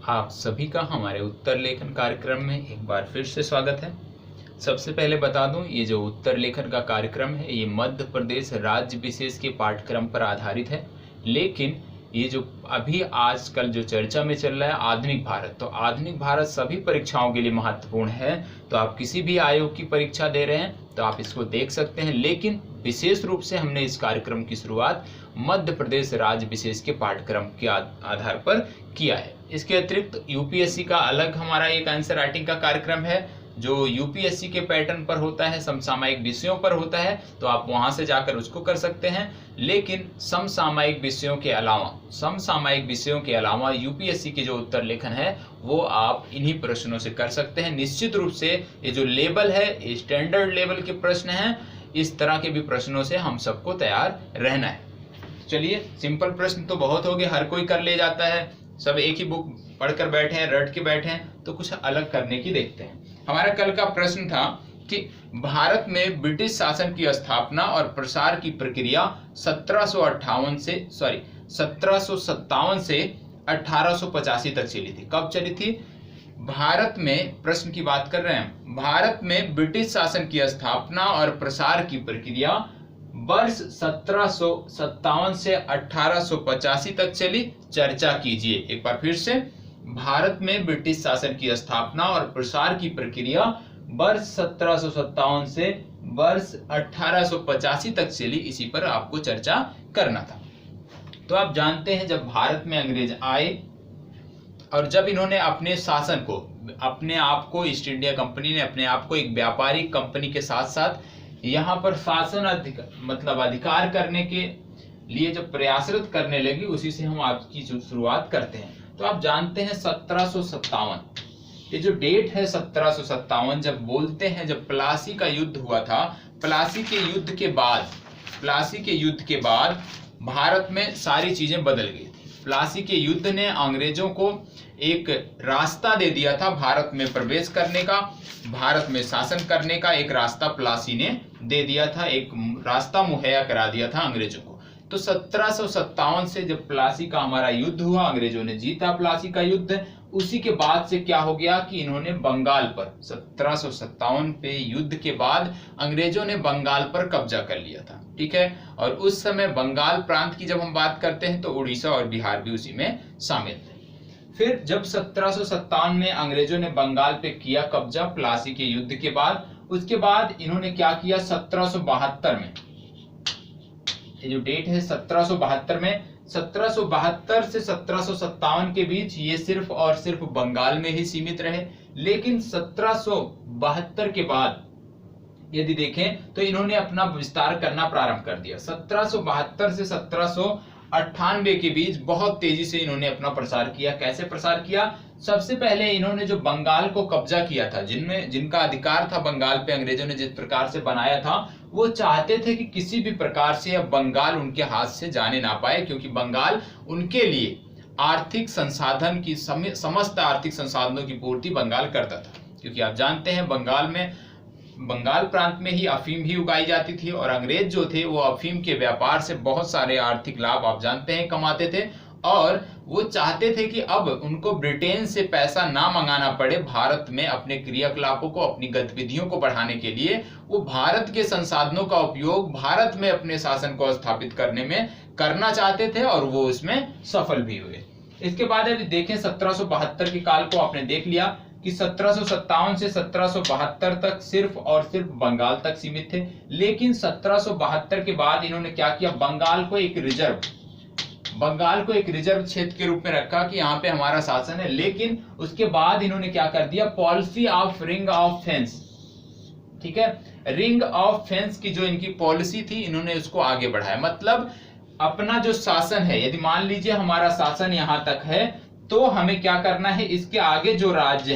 आप सभी का हमारे उत्तर लेखन कार्यक्रम में एक बार फिर से स्वागत है। सबसे पहले बता दूं, ये जो उत्तर लेखन का कार्यक्रम है ये मध्य प्रदेश राज्य विशेष के पाठ्यक्रम पर आधारित है। लेकिन ये जो अभी आजकल जो चर्चा में चल रहा है आधुनिक भारत, तो आधुनिक भारत सभी परीक्षाओं के लिए महत्वपूर्ण है। तो आप किसी भी आयोग की परीक्षा दे रहे हैं तो आप इसको देख सकते हैं। लेकिन विशेष रूप से हमने इस कार्यक्रम की शुरुआत मध्य प्रदेश राज्य विशेष के पाठ्यक्रम के आधार पर किया है। इसके अतिरिक्त यूपीएससी का अलग हमारा एक आंसर राइटिंग का कार्यक्रम है जो यूपीएससी के पैटर्न पर होता है, समसामयिक विषयों पर होता है, तो आप वहां से जाकर उसको कर सकते हैं। लेकिन समसामयिक विषयों के अलावा यूपीएससी के जो उत्तर लेखन है वो आप इन्हीं प्रश्नों से कर सकते हैं। निश्चित रूप से ये जो लेवल है ये स्टैंडर्ड लेवल के प्रश्न हैं, इस तरह के भी प्रश्नों से हम सबको तैयार रहना है। चलिए, सिंपल प्रश्न तो बहुत हो गए, हर कोई कर ले जाता है, सब एक ही बुक पढ़कर बैठे हैं, रट के बैठे हैं, तो कुछ अलग करने की देखते हैं। हमारा कल का प्रश्न था कि भारत में ब्रिटिश शासन की स्थापना और प्रसार की प्रक्रिया 1757 से 1885 तक चली थी। कब चली थी? भारत में, प्रश्न की बात कर रहे हैं, भारत में ब्रिटिश शासन की स्थापना और प्रसार की प्रक्रिया वर्ष 1757 से 1885 तक चली। चर्चा कीजिए। एक बार फिर से, भारत में ब्रिटिश शासन की स्थापना और प्रसार की प्रक्रिया वर्ष 1757 से वर्ष 1885 तक चली, इसी पर आपको चर्चा करना था। तो आप जानते हैं जब भारत में अंग्रेज आए और जब इन्होंने अपने शासन को, अपने आप को, ईस्ट इंडिया कंपनी ने अपने आप को एक व्यापारिक कंपनी के साथ साथ यहाँ पर शासन अधिकार करने के लिए जब प्रयासरत करने लगी, उसी से हम आपकी शुरुआत करते हैं। तो आप जानते हैं 1757, ये जो डेट है 1757, जब बोलते हैं जब प्लासी का युद्ध हुआ था, प्लासी के युद्ध के बाद भारत में सारी चीजें बदल गई थी। प्लासी के युद्ध ने अंग्रेजों को एक रास्ता दे दिया था भारत में प्रवेश करने का, भारत में शासन करने का एक रास्ता प्लासी ने दे दिया था, एक रास्ता मुहैया करा दिया था अंग्रेजों को। तो 1757 से जब प्लासी का हमारा युद्ध हुआ, अंग्रेजों ने जीता प्लासी का युद्ध, उसी के बाद से क्या हो गया कि इन्होंने बंगाल पर, 1757 पे युद्ध के बाद अंग्रेजों ने बंगाल पर कब्जा कर लिया था, ठीक है। और उस समय बंगाल प्रांत की जब हम बात करते हैं तो उड़ीसा और बिहार भी उसी में शामिल थे। फिर जब 1757 में अंग्रेजों ने बंगाल पे किया कब्जा प्लासी के युद्ध के बाद, उसके बाद इन्होंने क्या किया, 1772 में, ये जो डेट है 1772 में, 1772 से 1757 के बीच ये सिर्फ और सिर्फ बंगाल में ही सीमित रहे। लेकिन 1772 के बाद यदि देखें तो इन्होंने अपना विस्तार करना प्रारंभ कर दिया। 1772 से 1798 के बीच बहुत तेजी से इन्होंने अपना प्रसार किया। कैसे प्रसार किया? सबसे पहले इन्होंने जो बंगाल को कब्जा किया था, जिनका अधिकार था बंगाल पे, अंग्रेजों ने जिस प्रकार से बनाया था, वो चाहते थे कि किसी भी प्रकार से अब बंगाल उनके हाथ से जाने ना पाए, क्योंकि बंगाल उनके लिए आर्थिक संसाधन की, समस्त आर्थिक संसाधनों की पूर्ति बंगाल करता था। क्योंकि आप जानते हैं बंगाल प्रांत में ही अफीम भी उगाई जाती थी और अंग्रेज जो थे वो अफीम के व्यापार से बहुत सारे आर्थिक लाभ, आप जानते हैं, कमाते थे। और वो चाहते थे कि अब उनको ब्रिटेन से पैसा ना मंगाना पड़े, भारत में अपने क्रियाकलापों को, अपनी गतिविधियों को बढ़ाने के लिए वो भारत के संसाधनों का उपयोग भारत में अपने शासन को स्थापित करने में करना चाहते थे और वो उसमें सफल भी हुए। इसके बाद यदि देखें 1772 के काल को आपने देख लिया कि 1757 से 1772 तक सिर्फ और सिर्फ बंगाल तक सीमित थे। लेकिन 1772 के बाद इन्होंने क्या किया, बंगाल को एक रिजर्व क्षेत्र के रूप में रखा कि यहाँ पे हमारा शासन है। लेकिन उसके बाद इन्होंने क्या कर दिया, policy of ring of fence, ठीक है, रिंग ऑफ फेंस की जो इनकी पॉलिसी थी, इन्होंने उसको आगे बढ़ाया। मतलब अपना जो शासन है, यदि मान लीजिए हमारा शासन यहाँ तक है, तो हमें क्या करना है, इसके आगे जो राज्य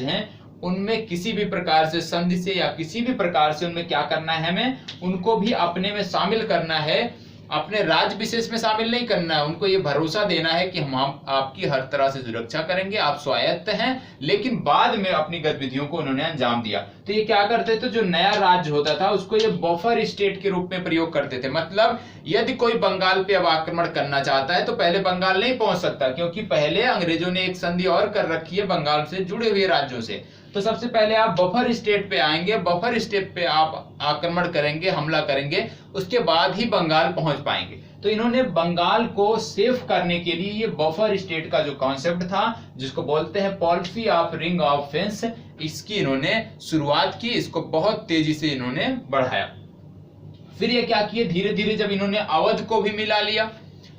हैं उनमें किसी भी प्रकार से संधि से या किसी भी प्रकार से उनमें क्या करना है, हमें उनको भी अपने में शामिल करना है। अपने राज्य विशेष में शामिल नहीं करना है, उनको ये भरोसा देना है कि हम आपकी हर तरह से सुरक्षा करेंगे, आप स्वायत्त हैं। लेकिन बाद में अपनी गतिविधियों को उन्होंने अंजाम दिया। तो ये क्या करते थे, जो नया राज्य होता था उसको ये बफर स्टेट के रूप में प्रयोग करते थे। मतलब यदि कोई बंगाल पे अब आक्रमण करना चाहता है तो पहले बंगाल नहीं पहुंच सकता, क्योंकि पहले अंग्रेजों ने एक संधि और कर रखी है बंगाल से जुड़े हुए राज्यों से। तो सबसे पहले आप बफर स्टेट पे आएंगे, बफर स्टेट पे आप आक्रमण करेंगे, हमला करेंगे, उसके बाद ही बंगाल पहुंच पाएंगे। तो इन्होंने बंगाल को सेफ करने के लिए ये बफर स्टेट का जो कॉन्सेप्ट था, जिसको बोलते हैं policy of ring of fence, इसकी इन्होंने शुरुआत की। इसको बहुत तेजी से इन्होंने बढ़ाया। फिर ये क्या किए, धीरे धीरे जब इन्होंने अवध को भी मिला लिया,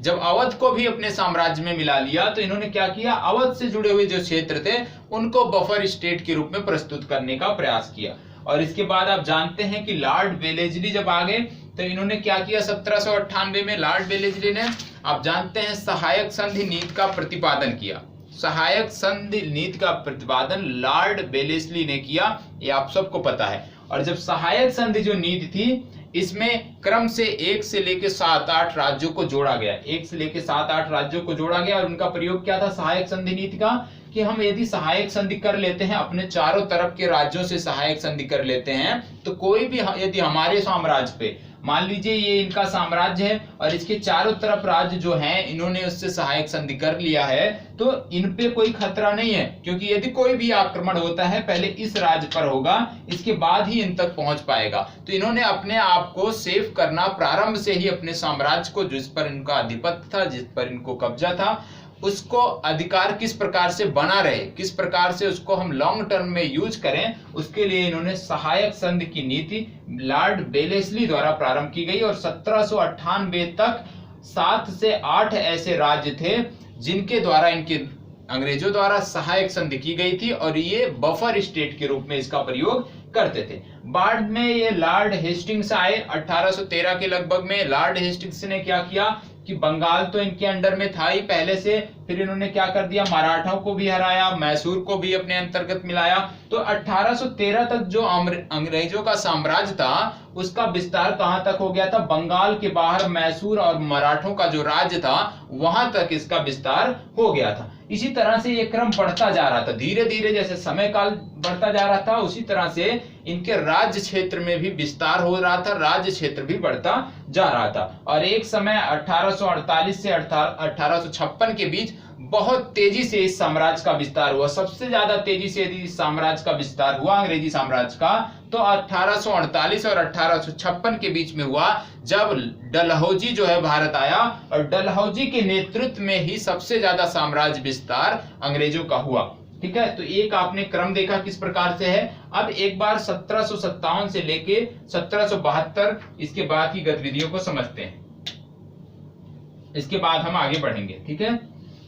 जब अवध को भी अपने साम्राज्य में मिला लिया, तो इन्होंने क्या किया, अवध से जुड़े हुए जो क्षेत्र थे उनको बफर स्टेट के रूप में प्रस्तुत करने का प्रयास किया। और इसके बाद आप जानते हैं कि लॉर्ड वेलेस्ली जब आ गए तो इन्होंने क्या किया, 1798 में लॉर्ड वेलेस्ली ने, आप जानते हैं, सहायक संधि नीति का प्रतिपादन किया। सहायक संधि नीति का प्रतिपादन लॉर्ड वेलेस्ली ने किया, ये आप सबको पता है। और जब सहायक संधि जो नीति थी, इसमें क्रम से 1 से लेकर 7-8 राज्यों को जोड़ा गया, 1 से लेकर 7-8 राज्यों को जोड़ा गया। और उनका प्रयोग क्या था सहायक संधि नीति का, कि हम यदि सहायक संधि कर लेते हैं, अपने चारों तरफ के राज्यों से सहायक संधि कर लेते हैं, तो कोई भी यदि हमारे साम्राज्य पे, मान लीजिए ये इनका साम्राज्य है और इसके चारों तरफ राज्य जो हैं इन्होंने उससे सहायक संधि कर लिया है, तो इन पे कोई खतरा नहीं है, क्योंकि यदि कोई भी आक्रमण होता है पहले इस राज्य पर होगा, इसके बाद ही इन तक पहुंच पाएगा। तो इन्होंने अपने आप को सेफ करना प्रारंभ से ही, अपने साम्राज्य को, जिस पर इनका आधिपत्य था, जिस पर इनको कब्जा था, उसको अधिकार किस प्रकार से बना रहे, किस प्रकार से उसको हम लॉन्ग टर्म में यूज करें, उसके लिए इन्होंने सहायक संधि की नीति लॉर्ड वेलेस्ली द्वारा प्रारंभ की गई। और 1798 तक 7 से 8 ऐसे राज्य थे जिनके द्वारा, इनके अंग्रेजों द्वारा सहायक संधि की गई थी, और ये बफर स्टेट के रूप में इसका प्रयोग करते थे। बाद में ये लॉर्ड हेस्टिंग्स आए 1813 के लगभग में। लॉर्ड हेस्टिंग्स ने क्या किया कि बंगाल तो इनके अंडर में था ही पहले से, फिर इन्होंने क्या कर दिया, मराठों को भी हराया, मैसूर को भी अपने अंतर्गत मिलाया। तो 1813 तक जो अंग्रेजों का साम्राज्य था उसका विस्तार कहां तक हो गया था, बंगाल के बाहर मैसूर और मराठों का जो राज्य था वहां तक इसका विस्तार हो गया था। इसी तरह से ये क्रम बढ़ता जा रहा था, धीरे धीरे जैसे समय काल बढ़ता जा रहा था उसी तरह से इनके राज्य क्षेत्र में भी विस्तार हो रहा था, राज्य क्षेत्र भी बढ़ता जा रहा था। और एक समय 1848 से 1856 के बीच बहुत तेजी से इस साम्राज्य का विस्तार हुआ। सबसे ज्यादा तेजी से यदि इस साम्राज्य का विस्तार हुआ अंग्रेजी साम्राज्य का, तो 1848 और 1856 के बीच में हुआ, जब डलहौजी जो है भारत आया, और डलहौजी के नेतृत्व में ही सबसे ज्यादा साम्राज्य विस्तार अंग्रेजों का हुआ। ठीक है, तो एक आपने क्रम देखा किस प्रकार से है। अब एक बार 1757 से लेके 1772 इसके बाद की गतिविधियों को समझते हैं, इसके बाद हम आगे बढ़ेंगे। ठीक है,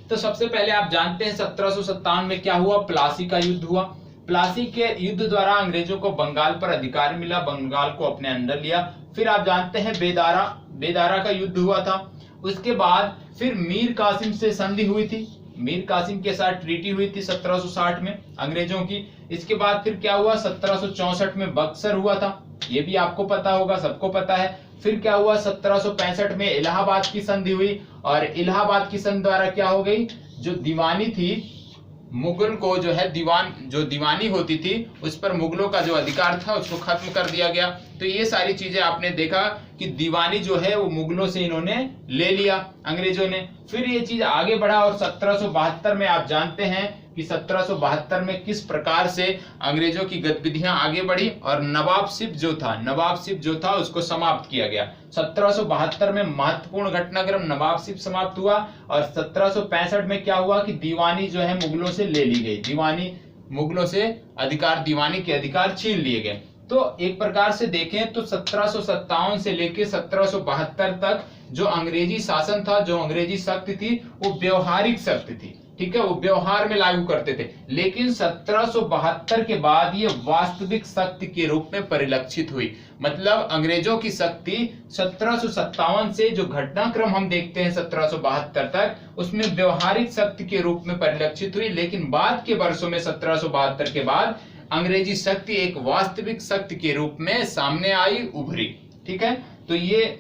तो सबसे पहले आप जानते हैं 1757 में क्या हुआ, प्लासी का युद्ध हुआ। प्लासी के युद्ध द्वारा अंग्रेजों को बंगाल पर अधिकार मिला, बंगाल को अपने अंडर लिया। फिर आप जानते हैं बेदारा का युद्ध हुआ था। उसके बाद फिर मीर कासिम से संधि हुई थी, मीर कासिम के साथ ट्रीटी हुई थी 1760 में अंग्रेजों की। इसके बाद फिर क्या हुआ, 1764 में बक्सर हुआ था, ये भी आपको पता होगा, सबको पता है। फिर क्या हुआ, 1765 में इलाहाबाद की संधि हुई, और इलाहाबाद की संधि द्वारा क्या हो गई, जो दीवानी थी, मुगल को जो है दीवानी होती थी उस पर मुगलों का जो अधिकार था उसको खत्म कर दिया गया। तो ये सारी चीजें आपने देखा कि दीवानी जो है वो मुगलों से इन्होंने ले लिया अंग्रेजों ने। फिर ये चीज आगे बढ़ा और 1772 में आप जानते हैं कि 1772 में किस प्रकार से अंग्रेजों की गतिविधियां आगे बढ़ी, और नवाबशिप जो था उसको समाप्त किया गया। 1772 में महत्वपूर्ण घटनाक्रम नवाबशिप समाप्त हुआ, और 1765 में क्या हुआ कि दीवानी जो है मुगलों से ले ली गई, मुगलों से दीवानी के अधिकार छीन लिए गए। तो एक प्रकार से देखें तो 1757 से लेकर 1772 तक जो अंग्रेजी शासन था, जो अंग्रेजी शक्ति थी, वो व्यवहारिक शक्ति थी। ठीक है, वो व्यवहार में लागू करते थे। लेकिन 1772 के बाद ये वास्तविक शक्ति के रूप में परिलक्षित हुई। मतलब अंग्रेजों की शक्ति 1757 से जो घटनाक्रम हम देखते हैं 1772 तक, उसमें व्यवहारिक शक्ति के रूप में परिलक्षित हुई। लेकिन बाद के वर्षों में 1772 के बाद अंग्रेजी शक्ति एक वास्तविक शक्ति के रूप में सामने आई, उभरी। ठीक है, तो ये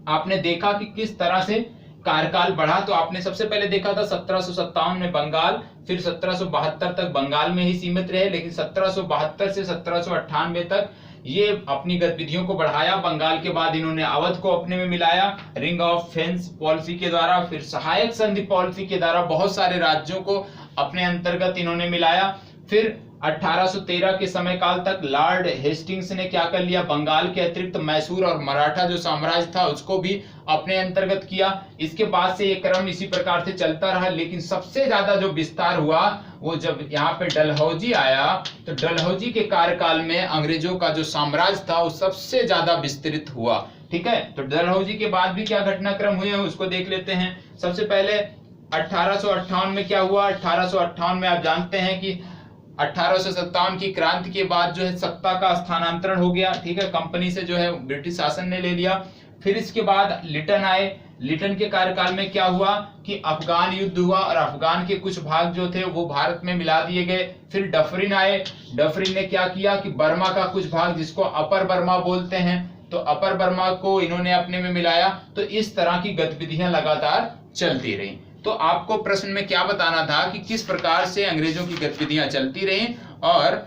आपने देखा कि किस तरह से कार्यकाल बढ़ा। तो आपने सबसे पहले देखा था 1757 में बंगाल, फिर 1772 तक बंगाल में ही सीमित रहे, लेकिन 1772 से 1798 तक ये अपनी गतिविधियों को बढ़ाया। बंगाल के बाद इन्होंने अवध को अपने में मिलाया रिंग ऑफ फेंस पॉलिसी के द्वारा, फिर सहायक संधि पॉलिसी के द्वारा बहुत सारे राज्यों को अपने अंतर्गत इन्होंने मिलाया। फिर 1813 के समय काल तक लॉर्ड हेस्टिंग्स ने क्या कर लिया, बंगाल के अतिरिक्त मैसूर और मराठा जो साम्राज्य था उसको भी अपने अंतर्गत किया। इसके बाद से ये क्रम इसी प्रकार से चलता रहा, लेकिन सबसे ज्यादा जो विस्तार हुआ वो जब यहाँ पे डलहौजी आया, तो डलहौजी के कार्यकाल में अंग्रेजों का जो साम्राज्य था वो सबसे ज्यादा विस्तृत हुआ। ठीक है, तो डलहौजी के बाद भी क्या घटनाक्रम हुए हैं उसको देख लेते हैं। सबसे पहले 1858 में क्या हुआ। 1858 में आप जानते हैं कि 1857 की क्रांति के बाद जो है सत्ता का स्थानांतरण हो गया। ठीक है, कंपनी से जो है ब्रिटिश शासन ने ले लिया। फिर इसके बाद लिटन आए। लिटन के कार्यकाल में क्या हुआ कि अफगान युद्ध हुआ और अफगान के कुछ भाग जो थे वो भारत में मिला दिए गए। फिर डफरिन आए। डफरिन ने क्या किया कि बर्मा का कुछ भाग जिसको अपर बर्मा बोलते हैं, तो अपर बर्मा को इन्होंने अपने में मिलाया। तो इस तरह की गतिविधियां लगातार चलती रही। तो आपको प्रश्न में क्या बताना था कि किस प्रकार से अंग्रेजों की गतिविधियां चलती रही, और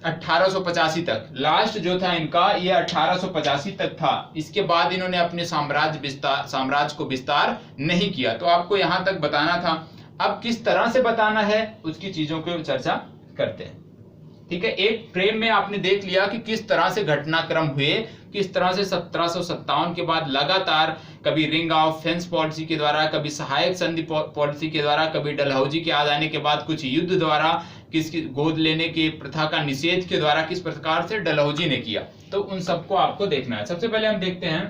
1885 तक लास्ट जो था इनका ये 1885 तक था। इसके बाद इन्होंने अपने साम्राज्य को विस्तार नहीं किया। तो आपको यहां तक बताना था। अब किस तरह से बताना है उसकी चीजों की चर्चा करते हैं। ठीक है, एक फ्रेम में आपने देख लिया कि किस तरह से घटनाक्रम हुए, किस तरह से 1757 के बाद लगातार कभी रिंग ऑफ फेंस पॉलिसी के द्वारा, कभी सहायक संधि पॉलिसी के द्वारा, कभी डलहौजी के आ जाने के बाद कुछ युद्ध द्वारा, किसकी गोद लेने की प्रथा का निषेध के द्वारा किस प्रकार से डलहौजी ने किया, तो उन सबको आपको देखना है। सबसे पहले हम देखते हैं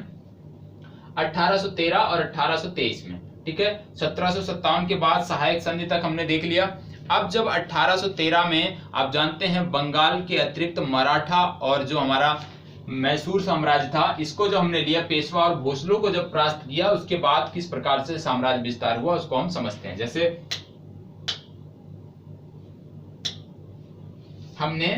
1813 और 1823 में। ठीक है, 1757 के बाद सहायक संधि तक हमने देख लिया। अब जब 1813 में आप जानते हैं बंगाल के अतिरिक्त मराठा और जो हमारा मैसूर साम्राज्य था इसको जो हमने लिया, पेशवा और भोसले को जब परास्त किया, उसके बाद किस प्रकार से साम्राज्य विस्तार हुआ उसको हम समझते हैं। जैसे हमने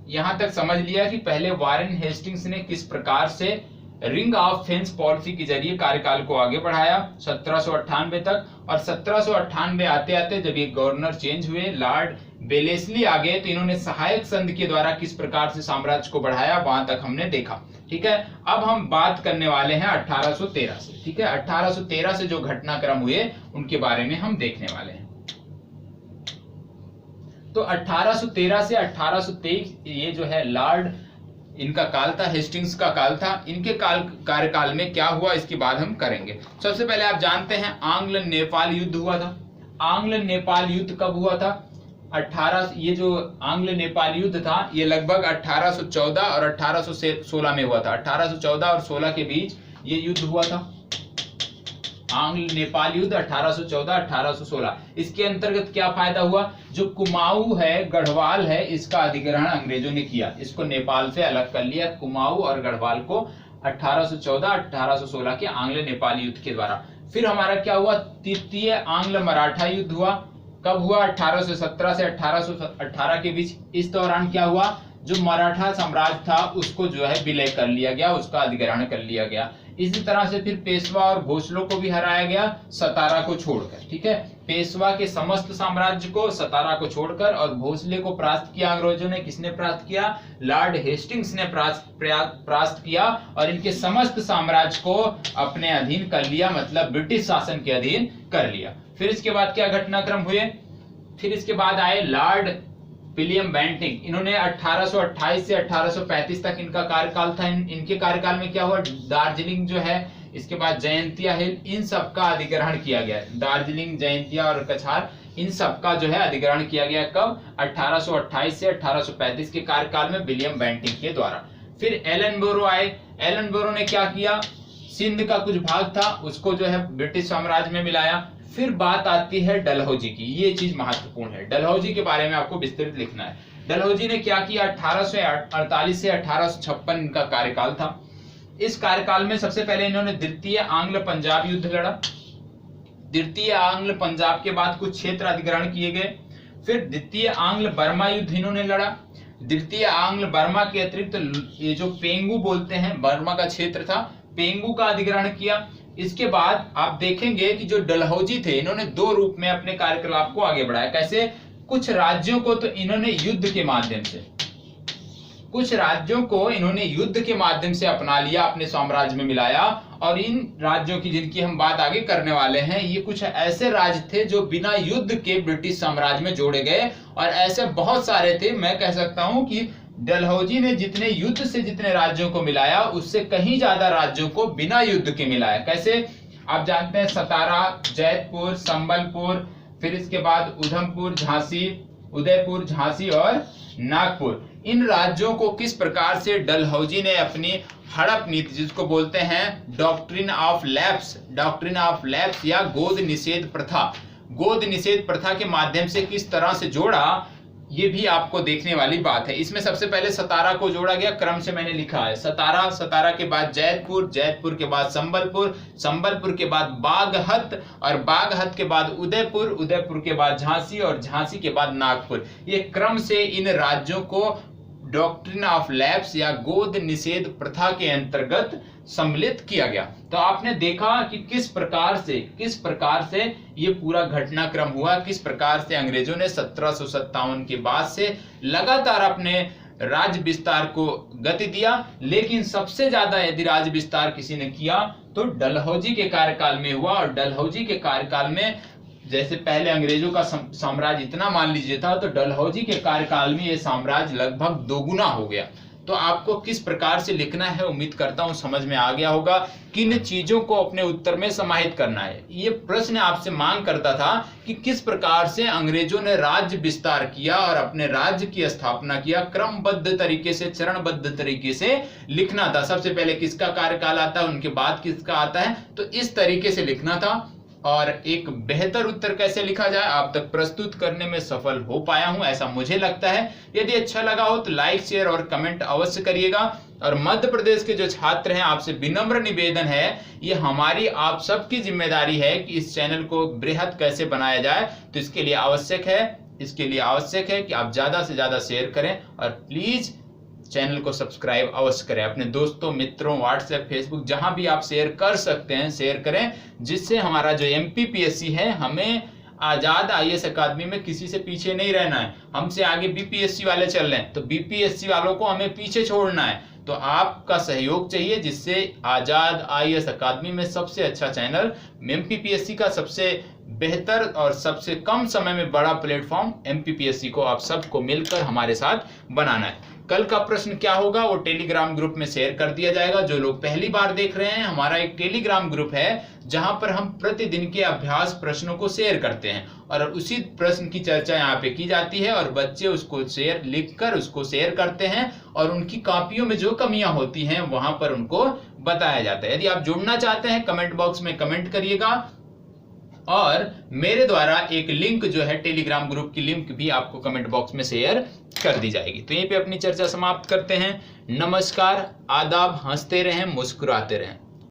यहां तक समझ लिया कि पहले वारेन हेस्टिंग्स ने किस प्रकार से रिंग ऑफ फेंस पॉलिसी के जरिए कार्यकाल को आगे बढ़ाया 1798 तक, और 1798 आते आते जब ये गवर्नर चेंज हुए, लॉर्ड बेलेस्ली आ गए, तो इन्होंने सहायक संधि के द्वारा किस प्रकार से साम्राज्य को बढ़ाया वहां तक हमने देखा। ठीक है, अब हम बात करने वाले हैं 1813 से। ठीक है, 1813 से जो घटनाक्रम हुए उनके बारे में हम देखने वाले हैं। तो 1813 से 1823 ये जो है लॉर्ड इनका काल था, हेस्टिंग्स का काल था। इनके कार्यकाल में क्या हुआ इसके बाद हम करेंगे। सबसे पहले आप जानते हैं आंग्ल नेपाल युद्ध हुआ था। आंग्ल नेपाल युद्ध कब हुआ था? ये जो आंग्ल नेपाल युद्ध था ये लगभग 1814 और 1816 में हुआ था। 1814 और 16 के बीच ये युद्ध हुआ था, आंग्ल नेपाल युद्ध 1814-1816। इसके अंतर्गत क्या फायदा हुआ? जो कुमाऊं है, गढ़वाल है, इसका अधिग्रहण अंग्रेजों ने किया, इसको नेपाल से अलग कर लिया। कुमाऊं और गढ़वाल को 1814-1816 के आंग्ल नेपाल युद्ध के द्वारा। फिर हमारा क्या हुआ? तृतीय आंग्ल मराठा युद्ध हुआ। कब हुआ? 1817 से 1818 के बीच। इस दौरान क्या हुआ? जो मराठा साम्राज्य था उसको जो है विलय कर लिया गया, उसका अधिग्रहण कर लिया गया। इसी तरह से फिर पेशवा और भोसले को भी हराया गया, सतारा को छोड़कर। ठीक है, पेशवा के समस्त साम्राज्य को, सतारा को छोड़कर, और भोसले को परास्त किया अंग्रेजों ने। किसने परास्त किया? लॉर्ड हेस्टिंग्स ने परास्त किया और इनके समस्त साम्राज्य को अपने अधीन कर लिया, मतलब ब्रिटिश शासन के अधीन कर लिया। फिर इसके बाद क्या घटनाक्रम हुए? फिर इसके बाद आए लॉर्ड विलियम बेंटिंग। इन्होंने 1828 से 1835 तक इनका कार्यकाल था। इनके कार्यकाल में क्या हुआ? दार्जिलिंग जो है, इसके बाद जयंतिया हिल, इन सब का अधिग्रहण किया गया। दार्जिलिंग, जयंतिया और कछार, इन सब का जो है अधिग्रहण किया गया। कब? 1828 से 1835 के कार्यकाल में विलियम बेंटिंग के द्वारा। फिर एलन बोरो आए। एलन बोरो ने क्या किया? सिंध का कुछ भाग था उसको जो है ब्रिटिश साम्राज्य में मिलाया। फिर बात आती है डलहौजी की, ये चीज महत्वपूर्ण है। डलहौजी के बारे में आपको विस्तृत लिखना है। डलहौजी ने क्या किया? 1848 से 1856 इनका कार्यकाल था। इस कार्यकाल में सबसे पहले इन्होंने द्वितीय आंग्ल पंजाब युद्ध लड़ा। द्वितीय आंग्ल पंजाब के बाद कुछ क्षेत्र अधिग्रहण किए गए। फिर द्वितीय आंग्ल बर्मा युद्ध इन्होंने लड़ा। द्वितीय आंग्ल बर्मा के अतिरिक्त ये जो पेंगू बोलते हैं, बर्मा का क्षेत्र था, पेंगू का अधिग्रहण किया। इसके बाद आप देखेंगे कि जो डलहौजी थे, इन्होंने दो रूप में अपने कार्यकलाप को आगे बढ़ाया। कैसे? कुछ राज्यों को तो इन्होंने युद्ध के माध्यम से, कुछ राज्यों को इन्होंने युद्ध के माध्यम से अपना लिया, अपने साम्राज्य में मिलाया। और इन राज्यों की जिनकी हम बात आगे करने वाले हैं, ये कुछ ऐसे राज्य थे जो बिना युद्ध के ब्रिटिश साम्राज्य में जोड़े गए, और ऐसे बहुत सारे थे। मैं कह सकता हूं कि डलहौजी ने जितने युद्ध से जितने राज्यों को मिलाया, उससे कहीं ज्यादा राज्यों को बिना युद्ध के मिलाया। कैसे? आप जानते हैं सतारा, जैतपुर, संबलपुर, फिर इसके बाद उधमपुर, झांसी, उदयपुर, झांसी और नागपुर। इन राज्यों को किस प्रकार से डलहौजी ने अपनी हड़प नीति, जिसको बोलते हैं doctrine of lapse, doctrine of lapse या गोद निषेध प्रथा, गोद निषेध प्रथा के माध्यम से किस तरह से जोड़ा, ये भी आपको देखने वाली बात है। इसमें सबसे पहले सतारा को जोड़ा गया, क्रम से मैंने लिखा है सतारा, सतारा के बाद जैतपुर, जैतपुर के बाद संबलपुर, संबलपुर के बाद बागहत, और बागहत के बाद उदयपुर, उदयपुर के बाद झांसी, और झांसी के बाद नागपुर। ये क्रम से इन राज्यों को डॉक्ट्रिन ऑफ लैप्स या गोद निषेध प्रथा के अंतर्गत सम्मिलित किया गया। तो आपने देखा कि किस प्रकार से ये पूरा घटनाक्रम हुआ, किस प्रकार से अंग्रेजों ने 1757 के बाद से लगातार अपने राज्य विस्तार को गति दिया। लेकिन सबसे ज्यादा यदि राज्य विस्तार किसी ने किया तो डलहौजी के कार्यकाल में हुआ। और डलहौजी के कार्यकाल में, जैसे पहले अंग्रेजों का साम्राज्य इतना मान लीजिए था, तो डलहौजी के कार्यकाल में ये साम्राज्य लगभग दोगुना हो गया। तो आपको किस प्रकार से लिखना है, उम्मीद करता हूं समझ में आ गया होगा। किन चीजों को अपने उत्तर में समाहित करना है। ये प्रश्न आपसे मांग करता था कि किस प्रकार से अंग्रेजों ने राज्य विस्तार किया और अपने राज्य की स्थापना किया। क्रमबद्ध तरीके से, चरणबद्ध तरीके से लिखना था। सबसे पहले किसका कार्यकाल आता है, उनके बाद किसका आता है, तो इस तरीके से लिखना था। और एक बेहतर उत्तर कैसे लिखा जाए, आप तक प्रस्तुत करने में सफल हो पाया हूं, ऐसा मुझे लगता है। यदि अच्छा लगा हो तो लाइक, शेयर और कमेंट अवश्य करिएगा। और मध्य प्रदेश के जो छात्र हैं, आपसे विनम्र निवेदन है, ये हमारी आप सबकी जिम्मेदारी है कि इस चैनल को बृहद कैसे बनाया जाए। तो इसके लिए आवश्यक है कि आप ज्यादा से ज्यादा शेयर करें, और प्लीज चैनल को सब्सक्राइब अवश्य करें। अपने दोस्तों, मित्रों, व्हाट्सएप, फेसबुक, जहां भी आप शेयर कर सकते हैं शेयर करें, जिससे हमारा जो एमपीपीएससी है, हमें आजाद आईएएस अकादमी में किसी से पीछे नहीं रहना है। हमसे आगे बीपीएससी वाले चल रहे हैं, तो बीपीएससी वालों को हमें पीछे छोड़ना है। तो आपका सहयोग चाहिए, जिससे आजाद आईएएस अकादमी में सबसे अच्छा चैनल, एमपीपीएससी का सबसे बेहतर और सबसे कम समय में बड़ा प्लेटफॉर्म एमपीपीएससी को आप सबको मिलकर हमारे साथ बनाना है। कल का प्रश्न क्या होगा वो टेलीग्राम ग्रुप में शेयर कर दिया जाएगा। जो लोग पहली बार देख रहे हैं, हमारा एक टेलीग्राम ग्रुप है जहां पर हम प्रतिदिन के अभ्यास प्रश्नों को शेयर करते हैं, और उसी प्रश्न की चर्चा यहाँ पे की जाती है, और बच्चे उसको लिखकर उसको शेयर करते हैं, और उनकी कॉपियों में जो कमियां होती हैं वहां पर उनको बताया जाता है। यदि आप जुड़ना चाहते हैं, कमेंट बॉक्स में कमेंट करिएगा, और मेरे द्वारा एक लिंक जो है टेलीग्राम ग्रुप की लिंक भी आपको कमेंट बॉक्स में शेयर कर दी जाएगी। तो यहीं पे अपनी चर्चा समाप्त करते हैं। नमस्कार, आदाब, हंसते रहें, मुस्कुराते रहें।